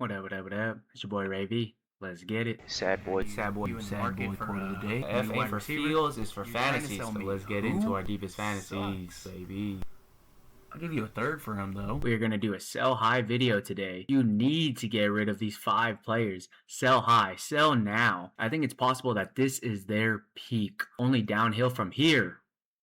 What up, what up, what up? It's your boy Ray V. Let's get it. Sad boy. Sad boy quote of the day. F ain't for fields, it's for fantasies. fantasies. So let's get into our deepest fantasies, baby. I'll give you a third for him, though. We're going to do a sell high video today. You need to get rid of these 5 players. Sell high, sell now. I think it's possible that this is their peak. Only downhill from here.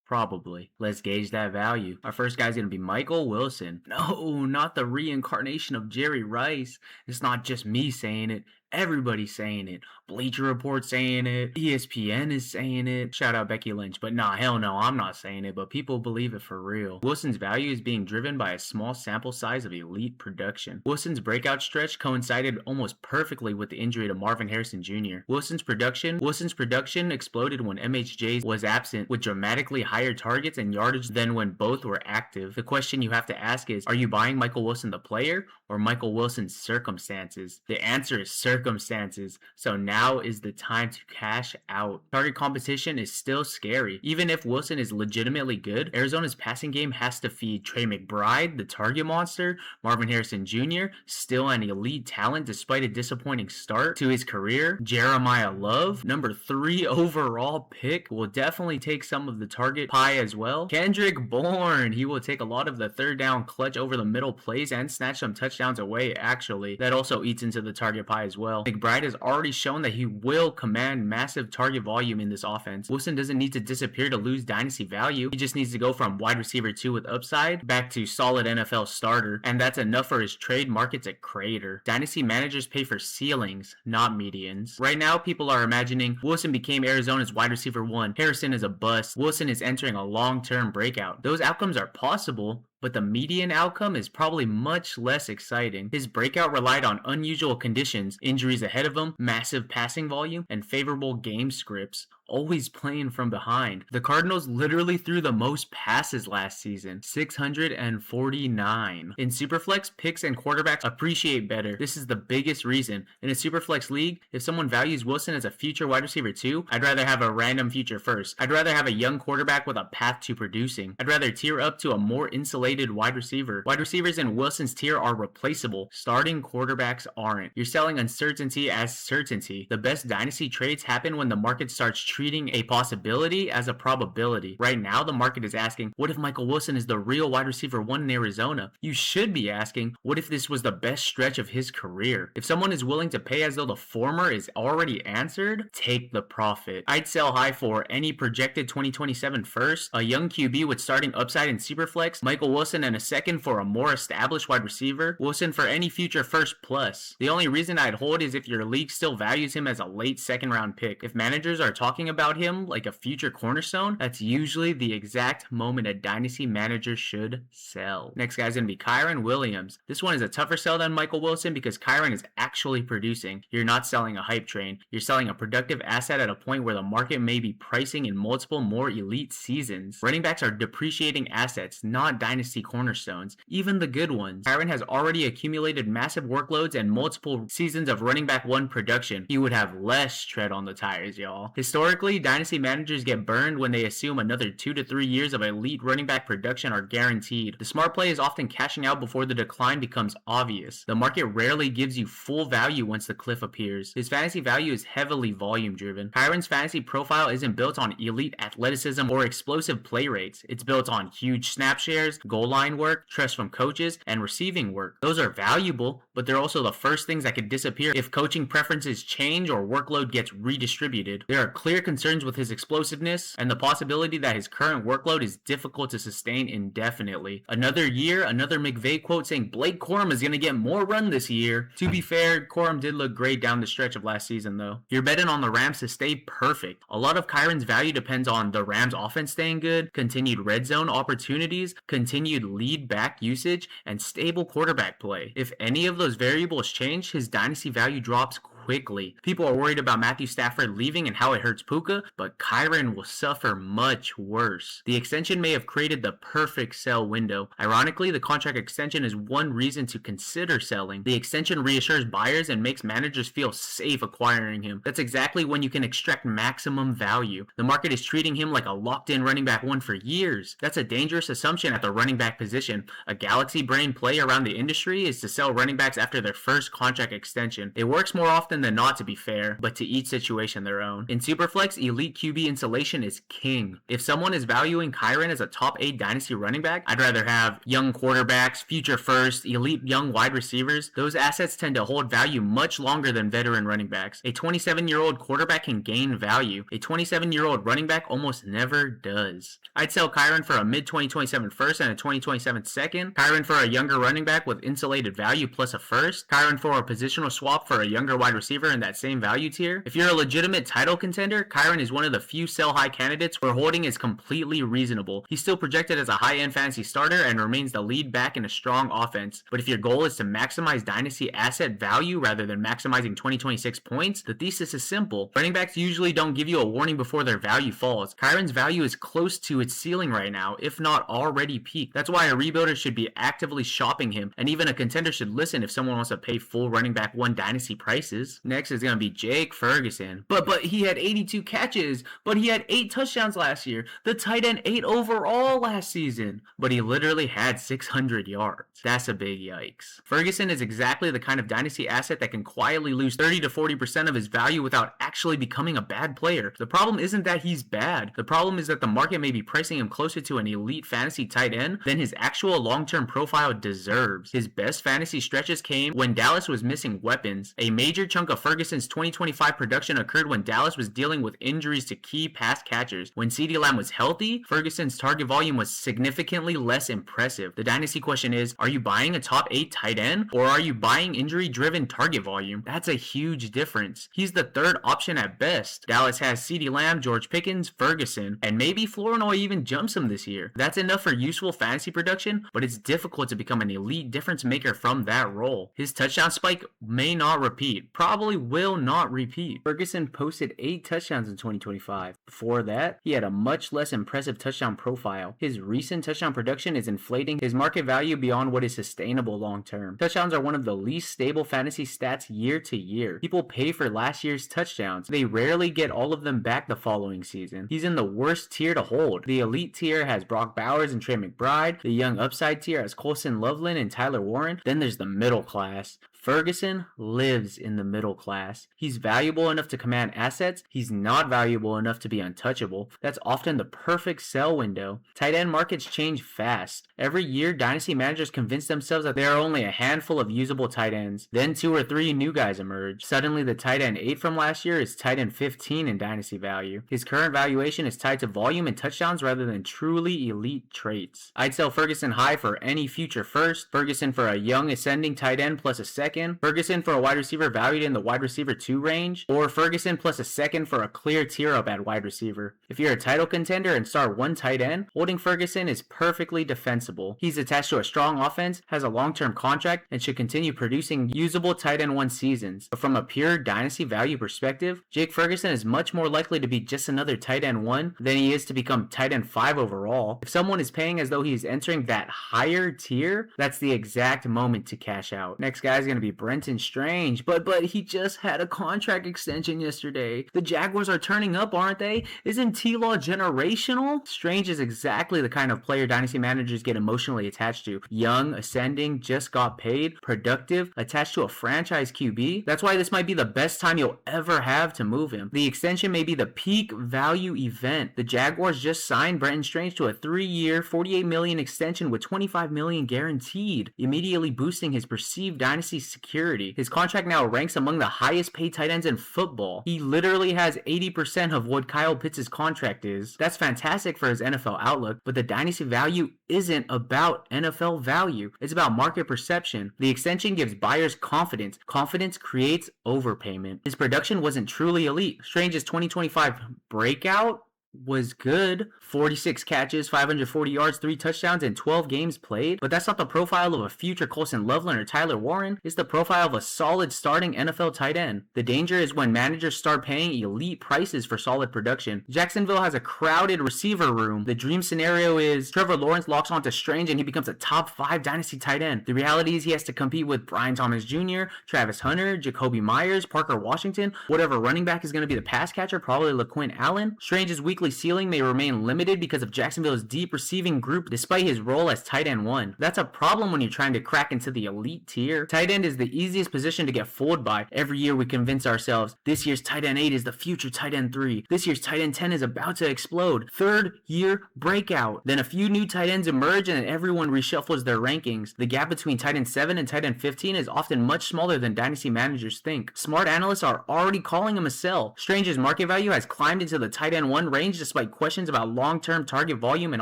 Probably. Let's gauge that value. Our first guy's going to be Michael Wilson. No, not the reincarnation of Jerry Rice. It's not just me saying it. Everybody's saying it. Bleacher Report saying it. ESPN is saying it. Shout out Becky Lynch. But nah, hell no, I'm not saying it. But people believe it for real. Wilson's value is being driven by a small sample size of elite production. Wilson's breakout stretch coincided almost perfectly with the injury to Marvin Harrison Jr. Wilson's production exploded when MHJ was absent, with dramatically higher targets and yardage than when both were active. The question you have to ask is, are you buying Michael Wilson the player or Michael Wilson's circumstances? The answer is circumstances. So now is the time to cash out. Target competition is still scary. Even if Wilson is legitimately good, Arizona's passing game has to feed Trey McBride, the target monster, Marvin Harrison Jr., still an elite talent despite a disappointing start to his career, Jeremiah Love, number 3 overall pick, will definitely take some of the target pie as well. Kendrick Bourne, he will take a lot of the third down clutch over the middle plays and snatch some touchdowns away, actually. That also eats into the target pie as well. McBride has already shown that he will command massive target volume in this offense. Wilson doesn't need to disappear to lose dynasty value. He just needs to go from wide receiver 2 with upside back to solid NFL starter, and that's enough for his trade market to crater. Dynasty managers pay for ceilings, not medians. Right now, people are imagining Wilson became Arizona's wide receiver 1. Harrison is a bust. Wilson is entering a long-term breakout. Those outcomes are possible, but the median outcome is probably much less exciting. His breakout relied on unusual conditions, injuries ahead of him, massive passing volume, and favorable game scripts, always playing from behind. The Cardinals literally threw the most passes last season, 649. In Superflex, picks and quarterbacks appreciate better. This is the biggest reason. In a Superflex league, if someone values Wilson as a future wide receiver 2, I'd rather have a random future first. I'd rather have a young quarterback with a path to producing. I'd rather tier up to a more insulated wide receiver. Wide receivers in Wilson's tier are replaceable. Starting quarterbacks aren't. You're selling uncertainty as certainty. The best dynasty trades happen when the market starts treating a possibility as a probability. Right now, the market is asking, what if Michael Wilson is the real wide receiver 1 in Arizona? You should be asking, what if this was the best stretch of his career? If someone is willing to pay as though the former is already answered, take the profit. I'd sell high for any projected 2027 first, a young QB with starting upside in Superflex, Michael Wilson and a second for a more established wide receiver, Wilson for any future first plus. The only reason I'd hold is if your league still values him as a late second round pick. If managers are talking about him like a future cornerstone, that's usually the exact moment a dynasty manager should sell. Next guy's gonna be Kyren Williams. This one is a tougher sell than Michael Wilson because Kyren is actually producing. You're not selling a hype train. You're selling a productive asset at a point where the market may be pricing in multiple more elite seasons. Running backs are depreciating assets, not dynasty cornerstones, even the good ones. Kyren has already accumulated massive workloads and multiple seasons of running back 1 production. He would have less tread on the tires, y'all. Historically, dynasty managers get burned when they assume another 2 to 3 years of elite running back production are guaranteed. The smart play is often cashing out before the decline becomes obvious. The market rarely gives you full value once the cliff appears. His fantasy value is heavily volume driven. Kyren's fantasy profile isn't built on elite athleticism or explosive play rates. It's built on huge snap shares, goal line work, trust from coaches, and receiving work. Those are valuable, but they're also the first things that could disappear if coaching preferences change or workload gets redistributed. There are clear concerns with his explosiveness and the possibility that his current workload is difficult to sustain indefinitely. Another year, another McVay quote saying Blake Corum is going to get more run this year. To be fair, Corum did look great down the stretch of last season though. You're betting on the Rams to stay perfect. A lot of Kyren's value depends on the Rams offense staying good, continued red zone opportunities, continued lead back usage, and stable quarterback play. If any of those variables change, his dynasty value drops quickly. People are worried about Matthew Stafford leaving and how it hurts Puka, but Kyren will suffer much worse. The extension may have created the perfect sell window. Ironically, the contract extension is one reason to consider selling. The extension reassures buyers and makes managers feel safe acquiring him. That's exactly when you can extract maximum value. The market is treating him like a locked-in running back one for years. That's a dangerous assumption at the running back position. A galaxy brain play around the industry is to sell running backs after their first contract extension. It works more often than not, to be fair, but to each situation their own. In Superflex, elite QB insulation is king. If someone is valuing Kyren as a top 8 dynasty running back, I'd rather have young quarterbacks, future first, elite young wide receivers. Those assets tend to hold value much longer than veteran running backs. A 27-year-old quarterback can gain value. A 27-year-old running back almost never does. I'd sell Kyren for a mid-2027 first and a 2027 second. Kyren for a younger running back with insulated value plus a first. Kyren for a positional swap for a younger wide receiver in that same value tier. If you're a legitimate title contender, Kyren is one of the few sell-high candidates where holding is completely reasonable. He's still projected as a high-end fantasy starter and remains the lead back in a strong offense. But if your goal is to maximize dynasty asset value rather than maximizing 2026 points, the thesis is simple. Running backs usually don't give you a warning before their value falls. Kyren's value is close to its ceiling right now, if not already peaked. That's why a rebuilder should be actively shopping him, and even a contender should listen if someone wants to pay full running back one dynasty prices. Next is going to be Jake Ferguson. But he had 82 catches, but he had 8 touchdowns last year. The tight end 8 overall last season, but he literally had 600 yards. That's a big yikes. Ferguson is exactly the kind of dynasty asset that can quietly lose 30 to 40% of his value without actually becoming a bad player. The problem isn't that he's bad. The problem is that the market may be pricing him closer to an elite fantasy tight end than his actual long-term profile deserves. His best fantasy stretches came when Dallas was missing weapons. A major chunk of Ferguson's 2025 production occurred when Dallas was dealing with injuries to key pass catchers. When CeeDee Lamb was healthy, Ferguson's target volume was significantly less impressive. The dynasty question is, are you buying a top 8 tight end or are you buying injury-driven target volume? That's a huge difference. He's the third option at best. Dallas has CeeDee Lamb, George Pickens, Ferguson, and maybe Flournoy even jumps him this year. That's enough for useful fantasy production, but it's difficult to become an elite difference maker from that role. His touchdown spike may not repeat. Probably will not repeat. Ferguson posted 8 touchdowns in 2025. Before that, he had a much less impressive touchdown profile. His recent touchdown production is inflating his market value beyond what is sustainable long term. Touchdowns are one of the least stable fantasy stats year to year. People pay for last year's touchdowns. They rarely get all of them back the following season. He's in the worst tier to hold. The elite tier has Brock Bowers and Trey McBride. The young upside tier has Colson Loveland and Tyler Warren. Then there's the middle class. Ferguson lives in the middle class. He's valuable enough to command assets. He's not valuable enough to be untouchable. That's often the perfect sell window. Tight end markets change fast. Every year, dynasty managers convince themselves that there are only a handful of usable tight ends. Then 2 or 3 new guys emerge. Suddenly, the tight end 8 from last year is tight end 15 in dynasty value. His current valuation is tied to volume and touchdowns rather than truly elite traits. I'd sell Ferguson high for any future first. Ferguson for a young ascending tight end plus a second. Ferguson for a wide receiver valued in the wide receiver 2 range, or Ferguson plus a second for a clear tier up at wide receiver. If you're a title contender and start one tight end, holding Ferguson is perfectly defensible. He's attached to a strong offense, has a long-term contract, and should continue producing usable tight end 1 seasons. But from a pure dynasty value perspective, Jake Ferguson is much more likely to be just another tight end 1 than he is to become tight end 5 overall. If someone is paying as though he's entering that higher tier, that's the exact moment to cash out. Next guy is going to be Brenton Strange, but he just had a contract extension yesterday. The Jaguars are turning up, aren't they? Isn't T-Law generational? Strange is exactly the kind of player dynasty managers get emotionally attached to. Young, ascending, just got paid, productive, attached to a franchise QB. That's why this might be the best time you'll ever have to move him. The extension may be the peak value event. The Jaguars just signed Brenton Strange to a 3-year, $48 million extension with $25 million guaranteed, immediately boosting his perceived dynasty security. His contract now ranks among the highest paid tight ends in football. He literally has 80% of what Kyle Pitts' contract is. That's fantastic for his NFL outlook, but the dynasty value isn't about NFL value. It's about market perception. The extension gives buyers confidence. Confidence creates overpayment. His production wasn't truly elite. Strange's 2025 breakout was good. 46 catches, 540 yards, 3 touchdowns, and 12 games played. But that's not the profile of a future Colson Loveland or Tyler Warren. It's the profile of a solid starting NFL tight end. The danger is when managers start paying elite prices for solid production. Jacksonville has a crowded receiver room. The dream scenario is Trevor Lawrence locks onto Strange and he becomes a top 5 dynasty tight end. The reality is he has to compete with Brian Thomas Jr., Travis Hunter, Jacoby Myers, Parker Washington, whatever running back is going to be the pass catcher, probably LaQuint Allen. Strange's weekly ceiling may remain limited because of Jacksonville's deep receiving group despite his role as tight end 1. That's a problem when you're trying to crack into the elite tier. Tight end is the easiest position to get fooled by. Every year we convince ourselves this year's tight end 8 is the future tight end 3. This year's tight end 10 is about to explode. Third year breakout. Then a few new tight ends emerge and everyone reshuffles their rankings. The gap between tight end 7 and tight end 15 is often much smaller than dynasty managers think. Smart analysts are already calling him a sell. Strange's market value has climbed into the tight end 1 range despite questions about long-term target volume and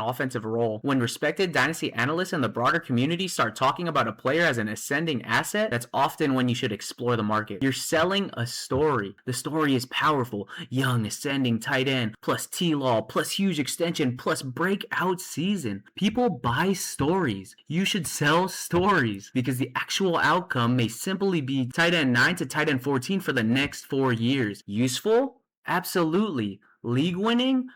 offensive role. When respected dynasty analysts and the broader community start talking about a player as an ascending asset, that's often when you should explore the market. You're selling a story. The story is powerful. Young, ascending tight end, plus T-Law, plus huge extension, plus breakout season. People buy stories. You should sell stories because the actual outcome may simply be tight end 9 to tight end 14 for the next 4 years. Useful? Absolutely. League winning?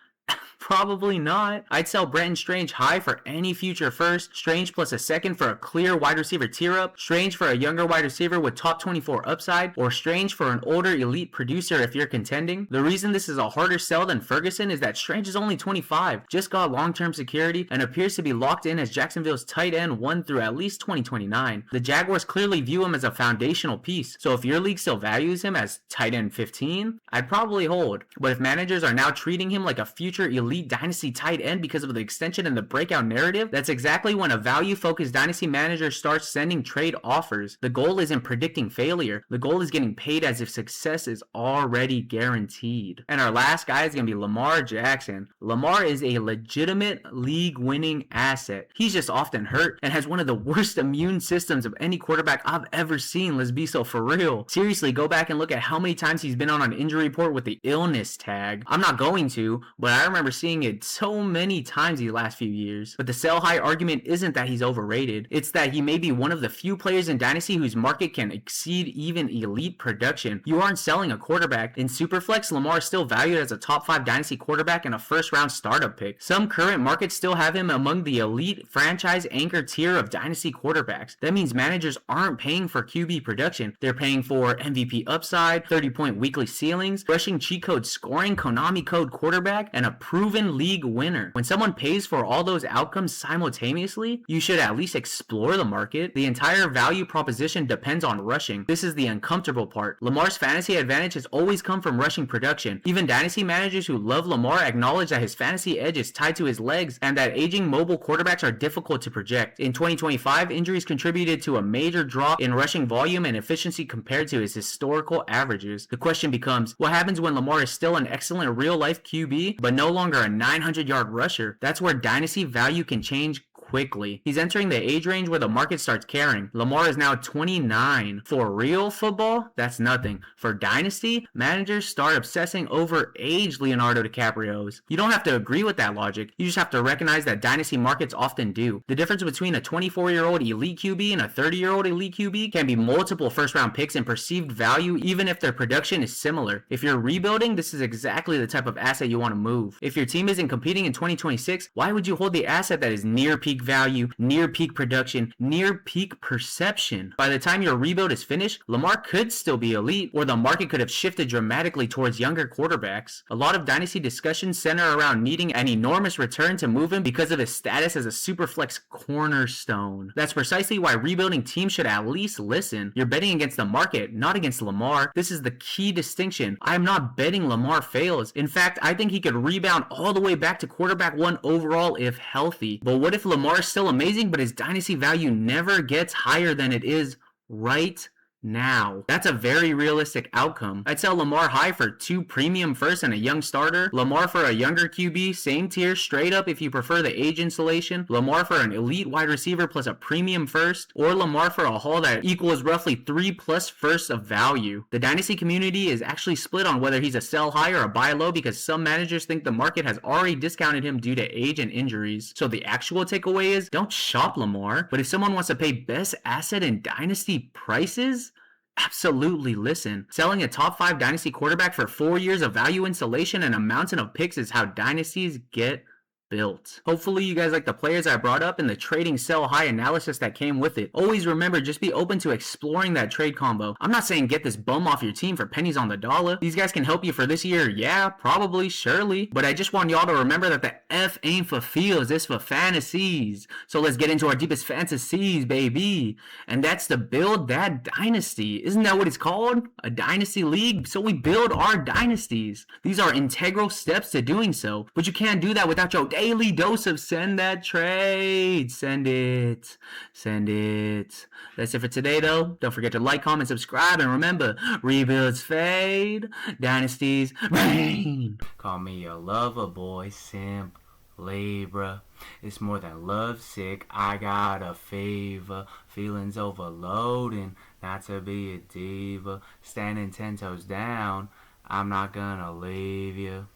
Probably not. I'd sell Brenton Strange high for any future first, Strange plus a second for a clear wide receiver tier up, Strange for a younger wide receiver with top 24 upside, or Strange for an older elite producer if you're contending. The reason this is a harder sell than Ferguson is that Strange is only 25, just got long-term security, and appears to be locked in as Jacksonville's tight end 1 through at least 2029. The Jaguars clearly view him as a foundational piece, so if your league still values him as tight end 15, I'd probably hold. But if managers are now treating him like a future elite dynasty tight end because of the extension and the breakout narrative, that's exactly when a value-focused dynasty manager starts sending trade offers. The goal isn't predicting failure. The goal is getting paid as if success is already guaranteed. And our last guy is going to be Lamar Jackson. Lamar is a legitimate league-winning asset. He's just often hurt and has one of the worst immune systems of any quarterback I've ever seen. Let's be so for real. Seriously, go back and look at how many times he's been on an injury report with the illness tag. I'm not going to, but I remember seeing it so many times these last few years. But the sell high argument isn't that he's overrated. It's that he may be one of the few players in Dynasty whose market can exceed even elite production. You aren't selling a quarterback. In Superflex, Lamar is still valued as a top 5 Dynasty quarterback and a first round startup pick. Some current markets still have him among the elite franchise anchor tier of Dynasty quarterbacks. That means managers aren't paying for QB production. They're paying for MVP upside, 30-point weekly ceilings, rushing cheat code scoring, Konami code quarterback, and a proven league winner. When someone pays for all those outcomes simultaneously, you should at least explore the market. The entire value proposition depends on rushing. This is the uncomfortable part. Lamar's fantasy advantage has always come from rushing production. Even dynasty managers who love Lamar acknowledge that his fantasy edge is tied to his legs and that aging mobile quarterbacks are difficult to project. In 2025, injuries contributed to a major drop in rushing volume and efficiency compared to his historical averages. The question becomes, what happens when Lamar is still an excellent real-life QB, but no longer a 900-yard rusher? That's where dynasty value can change quickly. He's entering the age range where the market starts caring. Lamar is now 29. For real football, that's nothing. For dynasty, managers start obsessing over age Leonardo DiCaprio's. You don't have to agree with that logic. You just have to recognize that dynasty markets often do. The difference between a 24-year-old elite QB and a 30-year-old elite QB can be multiple first-round picks and perceived value even if their production is similar. If you're rebuilding, this is exactly the type of asset you want to move. If your team isn't competing in 2026, why would you hold the asset that is near peak value, near peak production, near peak perception? By the time your rebuild is finished, Lamar could still be elite, or the market could have shifted dramatically towards younger quarterbacks. A lot of dynasty discussions center around needing an enormous return to move him because of his status as a superflex cornerstone. That's precisely why rebuilding teams should at least listen. You're betting against the market, not against Lamar. This is the key distinction. I'm not betting Lamar fails. In fact, I think he could rebound all the way back to quarterback 1 overall if healthy. But what if Lamar is still amazing, but his dynasty value never gets higher than it is right now. That's a very realistic outcome. I'd sell Lamar high for 2 premium firsts and a young starter. Lamar for a younger QB, same tier, straight up if you prefer the age insulation. Lamar for an elite wide receiver plus a premium first. Or Lamar for a haul that equals roughly 3 plus firsts of value. The Dynasty community is actually split on whether he's a sell high or a buy low because some managers think the market has already discounted him due to age and injuries. So the actual takeaway is, don't shop Lamar, but if someone wants to pay best asset in Dynasty prices, absolutely listen. Selling a top 5 Dynasty quarterback for 4 years of value insulation and a mountain of picks is how dynasties get built. Hopefully you guys like the players I brought up and the trading sell high analysis that came with it. Always remember, just be open to exploring that trade combo. I'm not saying get this bum off your team for pennies on the dollar. These guys can help you for this year, yeah, probably, surely. But I just want y'all to remember that the F ain't for fields, it's for fantasies. So let's get into our deepest fantasies, baby. And that's to build that dynasty. Isn't that what it's called? A dynasty league? So we build our dynasties. These are integral steps to doing so. But you can't do that without your daily dose of send that trade. Send it. Send it. That's it for today, though. Don't forget to like, comment, subscribe, and remember, rebuilds fade, dynasties reign. Call me a lover boy, simp, Libra. It's more than love sick. I got a fever. Feelings overloading. Not to be a diva. Standing 10 toes down. I'm not gonna leave you.